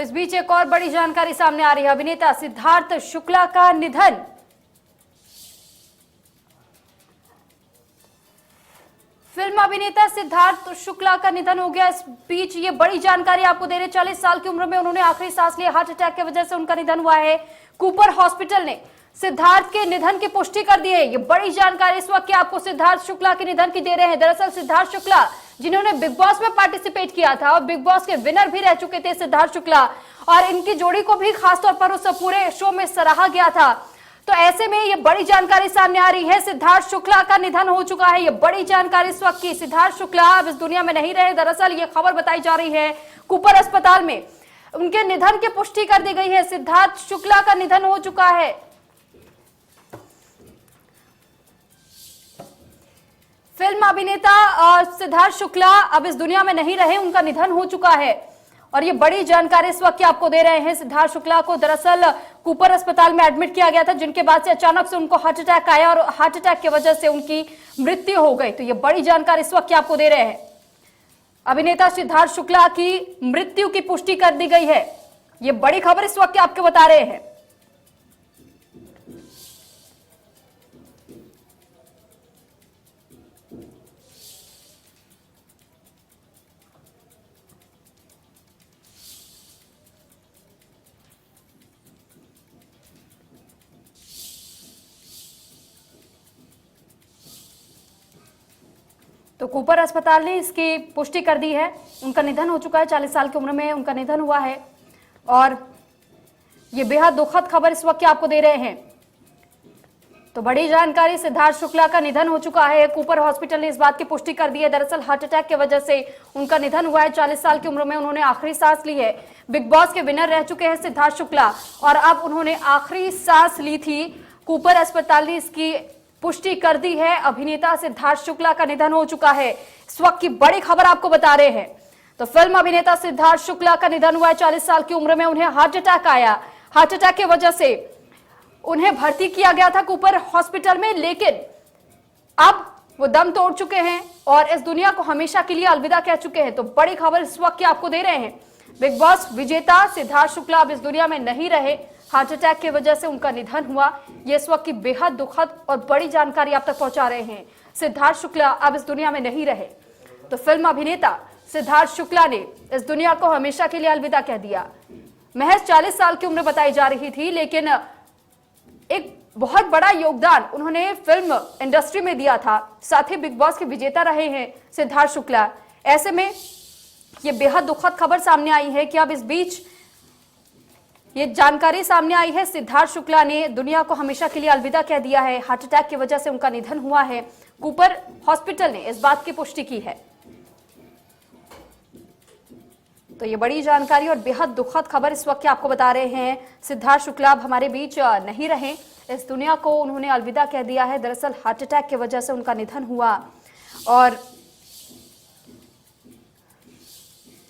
तो इस बीच एक और बड़ी जानकारी सामने आ रही है। अभिनेता सिद्धार्थ शुक्ला का निधन। फिल्म अभिनेता सिद्धार्थ शुक्ला का निधन हो गया। इस बीच ये बड़ी जानकारी आपको दे रहे, 40 साल की उम्र में उन्होंने आखिरी सांस ली। हार्ट अटैक की वजह से उनका निधन हुआ है। कूपर हॉस्पिटल ने सिद्धार्थ के निधन की पुष्टि कर दी है। ये बड़ी जानकारी इस वक्त आपको सिद्धार्थ शुक्ला के निधन की दे रहे हैं। दरअसल सिद्धार्थ शुक्ला जिन्होंने बिग बॉस में पार्टिसिपेट किया था और बिग बॉस के विनर भी रह चुके थे सिद्धार्थ शुक्ला, और इनकी जोड़ी को भी खासतौर पर उस पूरे शो में सराहा गया था। तो ऐसे में ये बड़ी जानकारी सामने आ रही है, सिद्धार्थ शुक्ला का निधन हो चुका है। ये बड़ी जानकारी इस वक्त की, सिद्धार्थ शुक्ला अब इस दुनिया में नहीं रहे। दरअसल ये खबर बताई जा रही है कूपर अस्पताल में उनके निधन की पुष्टि कर दी गई है। सिद्धार्थ शुक्ला का निधन हो चुका है। फिल्म अभिनेता सिद्धार्थ शुक्ला अब इस दुनिया में नहीं रहे, उनका निधन हो चुका है। और ये बड़ी जानकारी इस वक्त आपको दे रहे हैं। सिद्धार्थ शुक्ला को दरअसल कूपर अस्पताल में एडमिट किया गया था, जिनके बाद से अचानक से उनको हार्ट अटैक आया और हार्ट अटैक की वजह से उनकी मृत्यु हो गई। तो ये बड़ी जानकारी इस वक्त आपको दे रहे हैं। अभिनेता सिद्धार्थ शुक्ला की मृत्यु की पुष्टि कर दी गई है। ये बड़ी खबर इस वक्त आपको बता रहे हैं। तो कूपर अस्पताल ने इसकी पुष्टि कर दी है। उनका निधन हो चुका है, 40 साल की उम्र में उनका निधन हुआ है। और ये बेहद दुखद खबर इस वक्त आपको दे रहे हैं। तो बड़ी जानकारी, सिद्धार्थ शुक्ला का निधन हो चुका है। कूपर हॉस्पिटल ने इस बात की पुष्टि कर दी है। दरअसल हार्ट अटैक की वजह से उनका निधन हुआ है। 40 साल की उम्र में उन्होंने आखिरी सांस ली है। बिग बॉस के विनर रह चुके हैं सिद्धार्थ शुक्ला, और अब उन्होंने आखिरी सांस ली थी। कूपर अस्पताल ने इसकी पुष्टि कर दी है। अभिनेता सिद्धार्थ शुक्ला का निधन हो चुका है। इस वक्त की बड़ी खबर आपको बता रहे हैं। तो फिल्म अभिनेता सिद्धार्थ शुक्ला का निधन हुआ है। 40 साल की उम्र में उन्हें हार्ट अटैक आया। हार्ट अटैक की वजह से उन्हें भर्ती किया गया था कूपर हॉस्पिटल में, लेकिन अब वो दम तोड़ चुके हैं और इस दुनिया को हमेशा के लिए अलविदा कह चुके हैं। तो बड़ी खबर इस वक्त की आपको दे रहे हैं। बिग बॉस विजेता सिद्धार्थ शुक्ला अब इस दुनिया में नहीं रहे। हार्ट अटैक की वजह से उनका निधन हुआ। ये इस वक्त की बेहद दुखद और बड़ी जानकारी आप तक पहुंचा रहे हैं। सिद्धार्थ शुक्ला अब इस दुनिया में नहीं रहे। तो फिल्म अभिनेता सिद्धार्थ शुक्ला ने इस दुनिया को हमेशा के लिए अलविदा कह दिया। महज 40 साल की उम्र बताई जा रही थी, लेकिन एक बहुत बड़ा योगदान उन्होंने फिल्म इंडस्ट्री में दिया था। साथ ही बिग बॉस के विजेता रहे हैं सिद्धार्थ शुक्ला। ऐसे में ये बेहद दुखद खबर सामने आई है कि अब इस बीच ये जानकारी सामने आई है, सिद्धार्थ शुक्ला ने दुनिया को हमेशा के लिए अलविदा कह दिया है। हार्ट अटैक की वजह से उनका निधन हुआ है। कूपर हॉस्पिटल ने इस बात की पुष्टि की है। तो ये बड़ी जानकारी और बेहद दुखद खबर इस वक्त आपको बता रहे हैं। सिद्धार्थ शुक्ला अब हमारे बीच नहीं रहे, इस दुनिया को उन्होंने अलविदा कह दिया है। दरअसल हार्ट अटैक की वजह से उनका निधन हुआ, और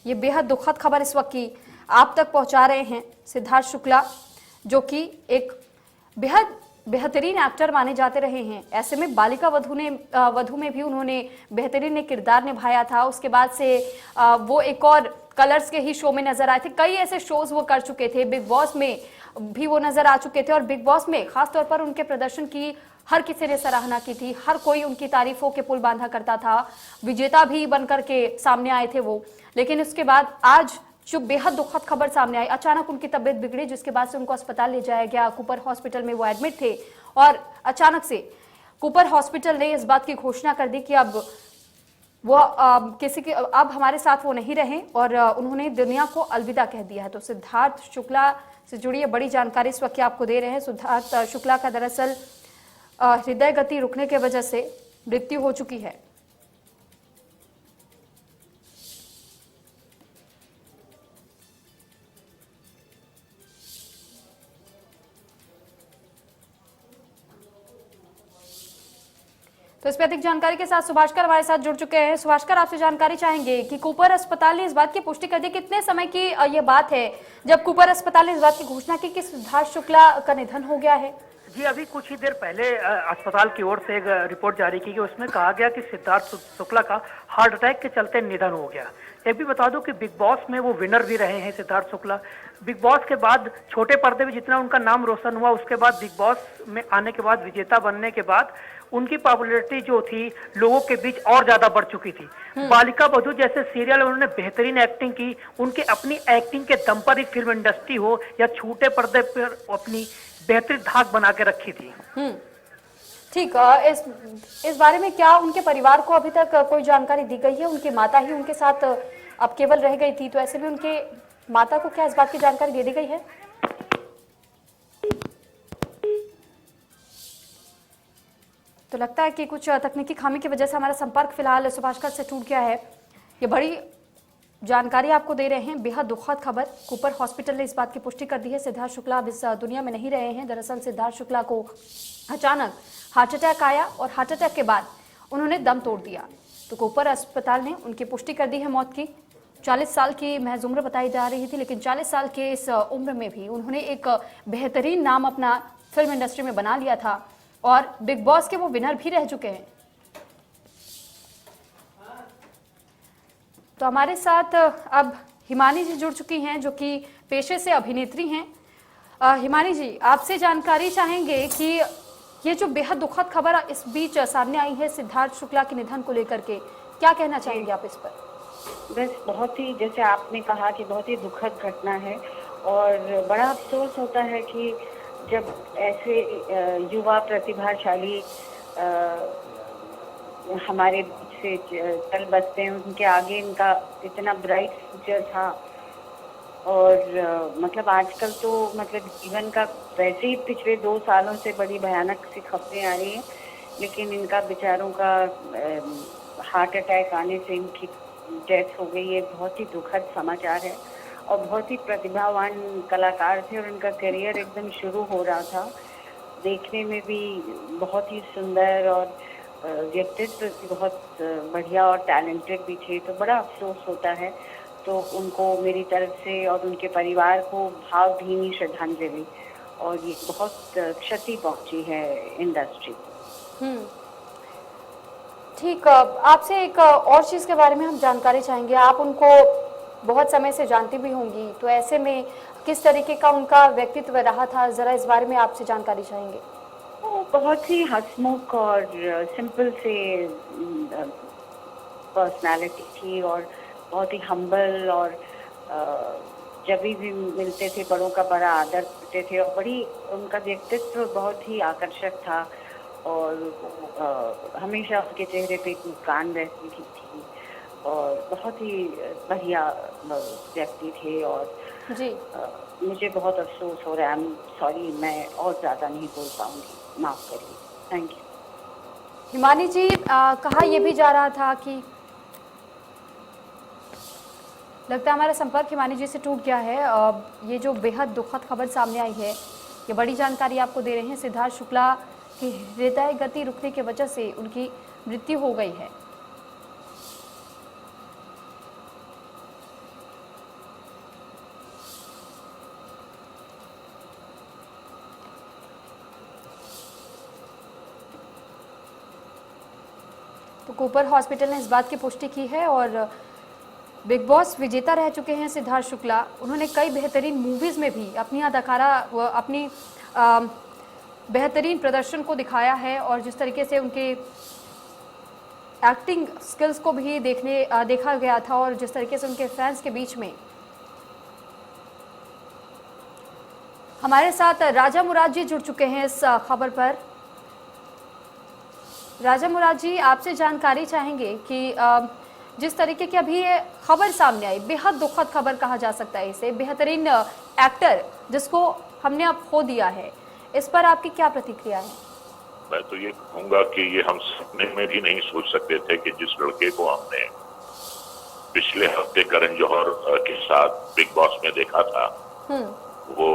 ये बेहद दुखद खबर इस वक्त की आप तक पहुंचा रहे हैं। सिद्धार्थ शुक्ला जो कि एक बेहद बेहतरीन एक्टर माने जाते रहे हैं। ऐसे में बालिका वधू में भी उन्होंने बेहतरीन किरदार निभाया था। उसके बाद से वो एक और कलर्स के ही शो में नजर आए थे। कई ऐसे शोज वो कर चुके थे। बिग बॉस में भी वो नजर आ चुके थे, और बिग बॉस में खासतौर पर उनके प्रदर्शन की हर किसी ने सराहना की थी। हर कोई उनकी तारीफों के पुल बांधा करता था। विजेता भी बनकर के सामने आए थे वो। लेकिन उसके बाद आज जो बेहद दुखद खबर सामने आई, अचानक उनकी तबीयत बिगड़ी, जिसके बाद से उनको अस्पताल ले जाया गया। कूपर हॉस्पिटल में वो एडमिट थे, और अचानक से कूपर हॉस्पिटल ने इस बात की घोषणा कर दी कि अब वो अब हमारे साथ वो नहीं रहे, और उन्होंने दुनिया को अलविदा कह दिया है। तो सिद्धार्थ शुक्ला से जुड़ी बड़ी जानकारी इस वक्त आपको दे रहे हैं। सिद्धार्थ शुक्ला का दरअसल हृदय गति रुकने की वजह से मृत्यु हो चुकी है। तो इस पर अधिक जानकारी के साथ सुभाषकर हमारे साथ जुड़ चुके हैं। सुभाषकर, आपसे जानकारी चाहेंगे कि कूपर अस्पताल ने इस बात की पुष्टि कर दी, कितने समय की ये बात है जब कूपर अस्पताल ने इस बात की घोषणा की कि सिद्धार्थ शुक्ला का निधन हो गया है? जी, अभी कुछ ही देर पहले अस्पताल की ओर से एक रिपोर्ट जारी की गई। उसमें कहा गया कि सिद्धार्थ शुक्ला का हार्ट अटैक के चलते निधन हो गया। एक भी बता दूं कि बिग बॉस में वो विनर भी रहे हैं सिद्धार्थ शुक्ला। बिग बॉस के बाद छोटे पर्दे में जितना उनका नाम रोशन हुआ, उसके बाद बिग बॉस में आने के बाद, विजेता बनने के बाद उनकी पॉपुलैरिटी जो थी लोगों के बीच और ज्यादा बढ़ चुकी थी। बालिका बधू जैसे सीरियल में उन्होंने बेहतरीन एक्टिंग की। उनके अपनी एक्टिंग के दम पर ही फिल्म इंडस्ट्री हो या छोटे पर्दे पर अपनी बेहतरीन धाक बना के रखी थी। ठीक। इस बारे में क्या उनके परिवार को अभी तक कोई जानकारी दी गई है? उनकी माता ही उनके साथ अब केवल रह गई थी, तो ऐसे में उनके माता को क्या इस बात की जानकारी दे दी गई है? तो लगता है कि कुछ तकनीकी खामी की वजह से हमारा संपर्क फिलहाल सुभाषकर से टूट गया है। ये बड़ी जानकारी आपको दे रहे हैं, बेहद दुखद खबर। कूपर हॉस्पिटल ने इस बात की पुष्टि कर दी है, सिद्धार्थ शुक्ला अब इस दुनिया में नहीं रहे हैं। दरअसल सिद्धार्थ शुक्ला को अचानक हार्ट अटैक आया और हार्ट अटैक के बाद उन्होंने दम तोड़ दिया। तो कूपर अस्पताल ने उनकी पुष्टि कर दी है मौत की। 40 साल की महज उम्र बताई जा रही थी, लेकिन 40 साल के इस उम्र में भी उन्होंने एक बेहतरीन नाम अपना फिल्म इंडस्ट्री में बना लिया था और बिग बॉस के वो विनर भी रह चुके हैं। तो हमारे साथ अब हिमानी जी जुड़ चुकी हैं, जो कि पेशे से अभिनेत्री हैं। हिमानी जी, आपसे जानकारी चाहेंगे कि ये जो बेहद दुखद खबर इस बीच सामने आई है सिद्धार्थ शुक्ला के निधन को लेकर के, क्या कहना चाहेंगे आप इस पर? बस बहुत ही, जैसे आपने कहा कि बहुत ही दुखद घटना है और बड़ा अफसोस होता है कि जब ऐसे युवा प्रतिभाशाली हमारे बीच से चल बसते हैं, उनके आगे इनका इतना ब्राइट फ्यूचर था। और मतलब आजकल तो मतलब जीवन का वैसे ही पिछले 2 सालों से बड़ी भयानक सी खबरें आ रही हैं, लेकिन इनका बेचारों का हार्ट अटैक आने से इनकी डेथ हो गई। ये बहुत ही दुखद समाचार है और बहुत ही प्रतिभावान कलाकार थे और इनका करियर एकदम शुरू हो रहा था। देखने में भी बहुत ही सुंदर और व्यक्तित्व बहुत बढ़िया और टैलेंटेड भी थे। तो बड़ा अफसोस होता है। तो उनको मेरी तरफ से और उनके परिवार को भावभीनी श्रद्धांजलि। और ये बहुत क्षति पहुंची है इंडस्ट्री को। ठीक। आपसे एक और चीज़ के बारे में हम जानकारी चाहेंगे। आप उनको बहुत समय से जानती भी होंगी, तो ऐसे में किस तरीके का उनका व्यक्तित्व रहा था, ज़रा इस बारे में आपसे जानकारी चाहेंगे। वो बहुत ही हंसमुख और सिंपल से पर्सनालिटी थी और बहुत ही हम्बल। और जब भी मिलते थे बड़ों का बड़ा आदर करते थे और बड़ी उनका व्यक्तित्व बहुत ही आकर्षक था और हमेशा उनके चेहरे पे एक मुस्कान रहती थी और बहुत ही बढ़िया व्यक्ति थे। और जी, मुझे बहुत अफसोस हो रहा है। आई एम सॉरी, मैं और ज़्यादा नहीं बोल पाऊंगी, माफ़ करिए। Thank you. हिमानी जी, कहा यह भी जा रहा था कि लगता है हमारा संपर्क हिमानी जी से टूट गया है। ये जो बेहद दुखद खबर सामने आई है, ये बड़ी जानकारी आपको दे रहे हैं। सिद्धार्थ शुक्ला की हृदय गति रुकने की वजह से उनकी मृत्यु हो गई है। तो कूपर हॉस्पिटल ने इस बात की पुष्टि की है और बिग बॉस विजेता रह चुके हैं सिद्धार्थ शुक्ला। उन्होंने कई बेहतरीन मूवीज में भी अपनी अपनी बेहतरीन प्रदर्शन को दिखाया है और जिस तरीके से उनके एक्टिंग स्किल्स को भी देखा गया था और जिस तरीके से उनके फैंस के बीच में। हमारे साथ राजा मुराद जी जुड़ चुके हैं इस खबर पर। राजा मुराद जी, आपसे जानकारी चाहेंगे कि जिस तरीके की अभी ये खबर सामने आई, बेहद दुखद खबर कहा जा सकता है इसे, बेहतरीन एक्टर जिसको हमने अब खो दिया है, इस पर आपकी क्या प्रतिक्रिया है? मैं तो ये कहूंगा कि ये हम सपने में भी नहीं सोच सकते थे कि जिस लड़के को हमने पिछले हफ्ते करण जौहर के साथ बिग बॉस में देखा था, वो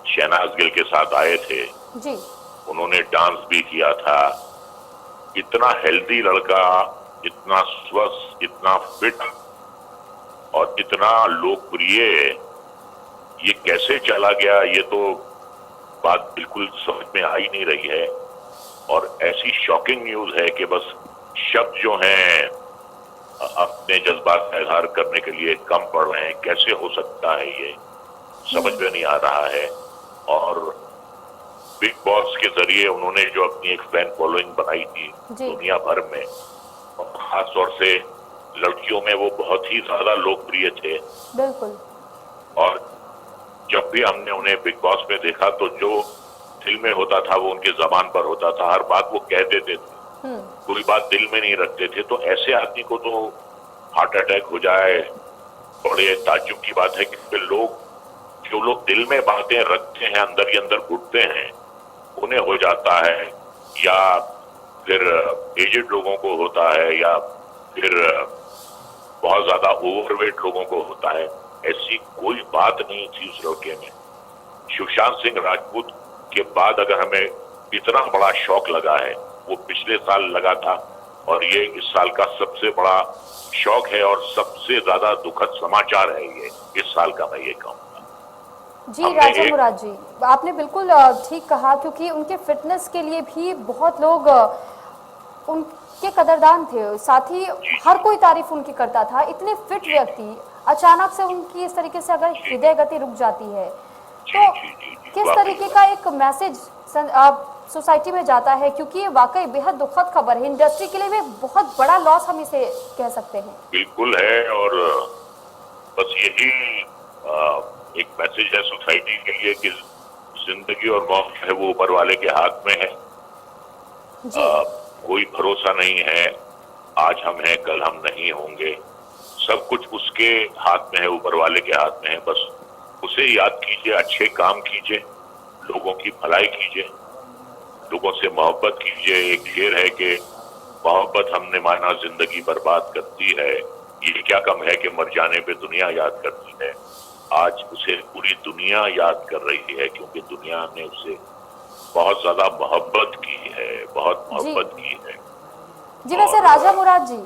शहनाज गिल के साथ आए थे जी। उन्होंने डांस भी किया था। इतना हेल्दी लड़का, इतना स्वस्थ, इतना फिट और इतना लोकप्रिय, ये कैसे चला गया, ये तो बात बिल्कुल समझ में आ ही नहीं रही है। और ऐसी शॉकिंग न्यूज है कि बस शब्द जो हैं अपने जज्बात का इजहार करने के लिए कम पड़ रहे हैं। कैसे हो सकता है ये समझ में नहीं आ रहा है। और बिग बॉस के जरिए उन्होंने जो अपनी एक फैन फॉलोइंग बनाई थी जी। दुनिया भर में, और खास तौर से लड़कियों में वो बहुत ही ज्यादा लोकप्रिय थे। बिल्कुल। और जब भी हमने उन्हें बिग बॉस में देखा तो जो दिल में होता था वो उनके जबान पर होता था, हर बात वो कह देते थे, कोई बात दिल में नहीं रखते थे। तो ऐसे आदमी को तो हार्ट अटैक हो जाए, बड़े ताज्जुब की बात है कि फिर जो लोग दिल में बातें रखते हैं, अंदर ही अंदर घुटते हैं, उन्हें हो जाता है, या फिर एजेड लोगों को होता है, या फिर बहुत ज्यादा ओवरवेट लोगों को होता है। ऐसी कोई बात नहीं थी उस लड़के में। सुशांत सिंह राजपूत के बाद अगर हमें इतना बड़ा शॉक लगा है वो पिछले साल लगा था, और ये इस साल का सबसे बड़ा शौक है और सबसे ज्यादा दुखद समाचार है ये इस साल का, मैं ये कहूँगा। जी राजा मुराद जी, आपने बिल्कुल ठीक कहा, क्योंकि उनके फिटनेस के लिए भी बहुत लोग उनके कदरदान थे, साथ ही हर कोई तारीफ उनकी करता था। इतने फिट व्यक्ति अचानक से उनकी इस तरीके से अगर हृदय गति रुक जाती है तो किस तरीके का एक मैसेज सोसाइटी में जाता है, क्योंकि ये वाकई बेहद दुखद खबर है। इंडस्ट्री के लिए भी बहुत बड़ा लॉस हम इसे कह सकते हैं। बिल्कुल है, और बस यही एक मैसेज है सोसाइटी के लिए कि जिंदगी और मौत है वो ऊपर वाले के हाथ में है। कोई भरोसा नहीं है, आज हम हैं कल हम नहीं होंगे, सब कुछ उसके हाथ में है, ऊपर वाले के हाथ में है। बस उसे याद कीजिए, अच्छे काम कीजिए, लोगों की भलाई कीजिए, लोगों से मोहब्बत कीजिए। एक शेर है कि मोहब्बत हमने माना जिंदगी बर्बाद करती है, ये क्या कम है कि मर जाने पे दुनिया याद करती है। आज उसे पूरी दुनिया याद कर रही है, क्योंकि दुनिया ने उसे बहुत ज्यादा मोहब्बत की है, बहुत मोहब्बत की है। जी वैसे राजा मुराद जी,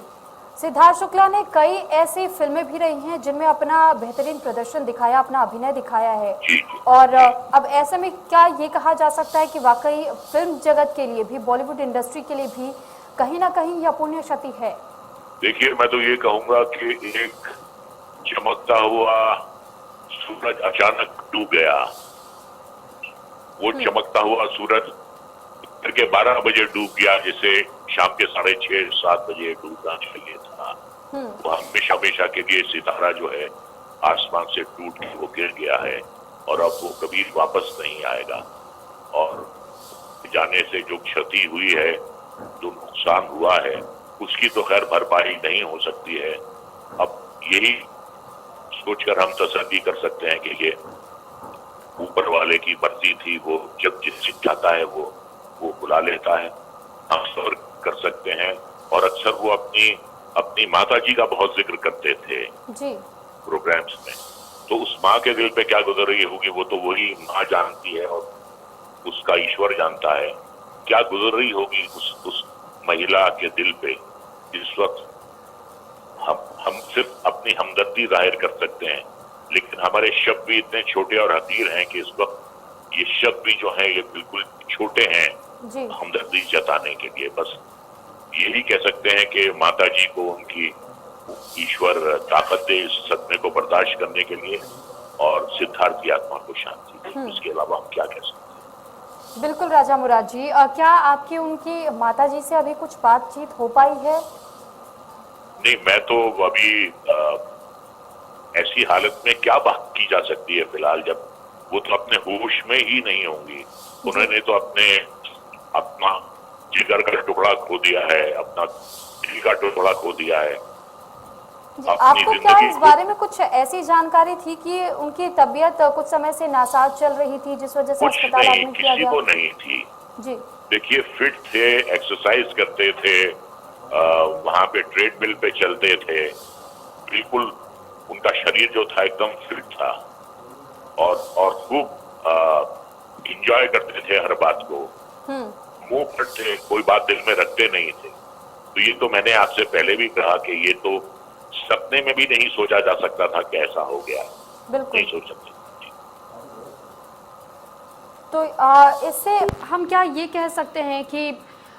सिद्धार्थ शुक्ला ने कई ऐसी फिल्में भी रही हैं जिनमें अपना बेहतरीन प्रदर्शन दिखाया, अपना अभिनय दिखाया है, और अब ऐसे में क्या ये कहा जा सकता है कि वाकई फिल्म जगत के लिए भी, बॉलीवुड इंडस्ट्री के लिए भी कहीं ना कहीं यह पुण्य क्षति है? देखिए, मैं तो ये कहूंगा कि एक चमकता हुआ सूरज अचानक डूब गया। वो चमकता हुआ सूरज फिर के 12 बजे डूब गया, जिसे शाम के 6:30-7 बजे डूबना चाहिए था। वो हमेशा हमेशा के लिए सितारा जो है आसमान से टूट के वो गिर गया है, और अब वो कभी वापस नहीं आएगा। और जाने से जो क्षति हुई है, जो नुकसान हुआ है, उसकी तो खैर भरपाई नहीं हो सकती है। अब यही सोचकर हम तसल्ली कर सकते हैं कि ये ऊपर वाले की मर्जी थी, वो जब जिस चाहता है वो बुला लेता है, हम सब्र कर सकते हैं। और अक्सर वो अपनी माता जी का बहुत जिक्र करते थे जी प्रोग्राम्स में। तो उस माँ के दिल पे क्या गुजर रही होगी वो तो वही माँ जानती है, और उसका ईश्वर जानता है क्या गुजर रही होगी उस महिला के दिल पे। इस वक्त हम सिर्फ अपनी हमदर्दी जाहिर कर सकते हैं, लेकिन हमारे शब्द भी इतने छोटे और हकीर हैं कि इस वक्त ये शब्द भी जो हैं ये बिल्कुल छोटे हैं हमदर्दी जताने के लिए। बस यही कह सकते हैं कि माता जी को उनकी ईश्वर ताकत दे इस सदमे को बर्दाश्त करने के लिए, और सिद्धार्थ की आत्मा को शांति दे। इसके अलावा हम क्या कह सकते हैं? बिल्कुल राजा मुराद जी, क्या आपकी उनकी माता जी से अभी कुछ बातचीत हो पाई है? नहीं, मैं तो अभी ऐसी हालत में क्या बात की जा सकती है फिलहाल, जब वो तो अपने होश में ही नहीं होंगी। उन्होंने तो अपना जिगर का टुकड़ा खो दिया है, अपना दिल का टुकड़ा खो दिया है। आपको क्या इस बारे में कुछ ऐसी जानकारी थी कि उनकी तबीयत कुछ समय से नासाज चल रही थी, जिस वजह से अस्पताल एडमिट किया गया? किसी को नहीं थी जी। देखिए, फिट थे, एक्सरसाइज करते थे, वहां पे ट्रेडमिल पे चलते थे, बिल्कुल उनका शरीर जो था एकदम फिट था, और खूब इंजॉय करते थे हर बात को, मुंह पर थे, कोई बात दिल में रखते नहीं थे। तो ये तो मैंने आपसे पहले भी कहा कि ये तो सपने में भी नहीं सोचा जा सकता था कि ऐसा हो गया, नहीं सोच सकते। तो इससे हम क्या ये कह सकते हैं कि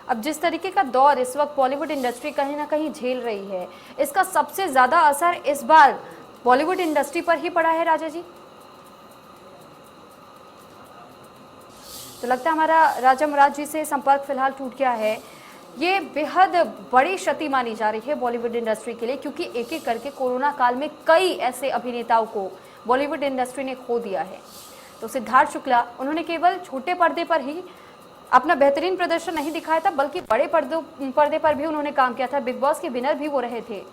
अब जिस तरीके का दौर इस वक्त बॉलीवुड इंडस्ट्री कहीं ना कहीं झेल रही है, इसका सबसे ज्यादा असर इस बार बॉलीवुड इंडस्ट्री पर ही पड़ा है राजा जी। तो लगता है हमारा राजा मुराद जी से संपर्क फिलहाल टूट गया है। ये बेहद बड़ी क्षति मानी जा रही है बॉलीवुड इंडस्ट्री के लिए, क्योंकि एक एक करके कोरोना काल में कई ऐसे अभिनेताओं को बॉलीवुड इंडस्ट्री ने खो दिया है। तो सिद्धार्थ शुक्ला, उन्होंने केवल छोटे पर्दे पर ही अपना बेहतरीन प्रदर्शन नहीं दिखाया था, बल्कि बड़े पर्दे पर भी उन्होंने काम किया था। बिग बॉस के विनर भी वो रहे थे।